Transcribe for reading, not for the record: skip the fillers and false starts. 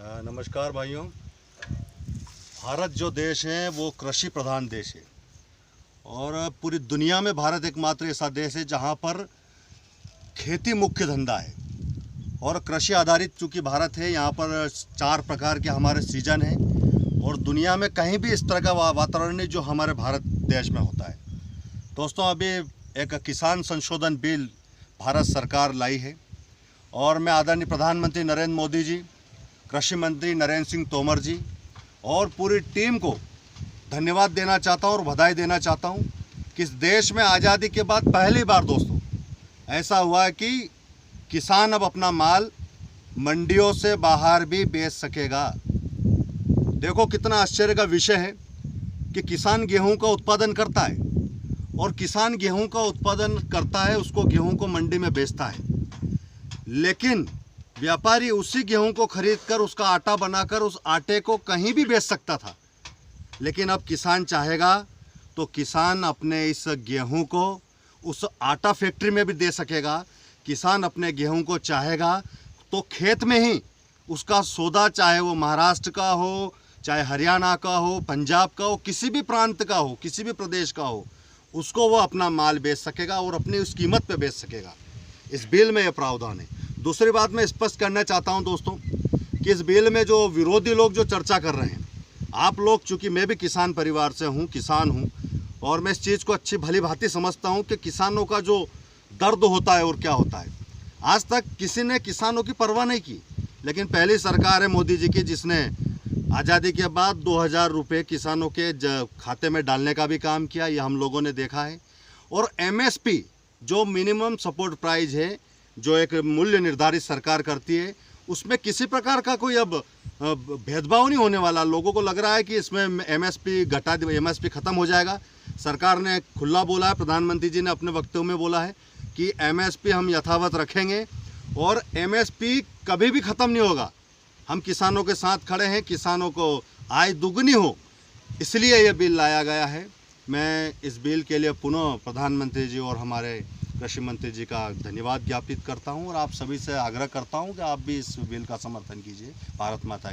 नमस्कार भाइयों। भारत जो देश है वो कृषि प्रधान देश है और पूरी दुनिया में भारत एकमात्र ऐसा देश है जहाँ पर खेती मुख्य धंधा है और कृषि आधारित। चूँकि भारत है, यहाँ पर 4 प्रकार के हमारे सीजन हैं और दुनिया में कहीं भी इस तरह का वातावरण नहीं जो हमारे भारत देश में होता है। दोस्तों, अभी एक किसान संशोधन बिल भारत सरकार लाई है और मैं आदरणीय प्रधानमंत्री नरेंद्र मोदी जी, कृषि मंत्री नरेंद्र सिंह तोमर जी और पूरी टीम को धन्यवाद देना चाहता हूं और बधाई देना चाहता हूं कि इस देश में आज़ादी के बाद पहली बार दोस्तों ऐसा हुआ है कि किसान अब अपना माल मंडियों से बाहर भी बेच सकेगा। देखो कितना आश्चर्य का विषय है कि किसान गेहूं का उत्पादन करता है और किसान गेहूं का उत्पादन करता है, उसको गेहूं को मंडी में बेचता है, लेकिन व्यापारी उसी गेहूं को खरीदकर उसका आटा बनाकर उस आटे को कहीं भी बेच सकता था। लेकिन अब किसान चाहेगा तो किसान अपने इस गेहूं को उस आटा फैक्ट्री में भी दे सकेगा। किसान अपने गेहूं को चाहेगा तो खेत में ही उसका सौदा, चाहे वो महाराष्ट्र का हो, चाहे हरियाणा का हो, पंजाब का हो, किसी भी प्रांत का हो, किसी भी प्रदेश का हो, उसको वो अपना माल बेच सकेगा और अपनी उस कीमत पे बेच सकेगा। इस बिल में ये प्रावधान है। दूसरी बात मैं स्पष्ट करना चाहता हूं दोस्तों कि इस बिल में जो विरोधी लोग जो चर्चा कर रहे हैं, आप लोग, चूँकि मैं भी किसान परिवार से हूं, किसान हूं और मैं इस चीज़ को अच्छी भली भांति समझता हूं कि किसानों का जो दर्द होता है और क्या होता है। आज तक किसी ने किसानों की परवाह नहीं की, लेकिन पहली सरकार है मोदी जी की जिसने आज़ादी के बाद 2000 रुपये किसानों के खाते में डालने का भी काम किया, ये हम लोगों ने देखा है। और MSP जो मिनिमम सपोर्ट प्राइस है, जो एक मूल्य निर्धारित सरकार करती है, उसमें किसी प्रकार का कोई अब भेदभाव नहीं होने वाला। लोगों को लग रहा है कि इसमें MSP घटा दी, MSP ख़त्म हो जाएगा। सरकार ने खुला बोला है, प्रधानमंत्री जी ने अपने वक्तव्य में बोला है कि MSP हम यथावत रखेंगे और MSP कभी भी ख़त्म नहीं होगा। हम किसानों के साथ खड़े हैं, किसानों को आय दुगनी हो, इसलिए ये बिल लाया गया है। मैं इस बिल के लिए पुनः प्रधानमंत्री जी और हमारे कृषि मंत्री जी का धन्यवाद ज्ञापित करता हूं और आप सभी से आग्रह करता हूं कि आप भी इस बिल का समर्थन कीजिए। भारत माता की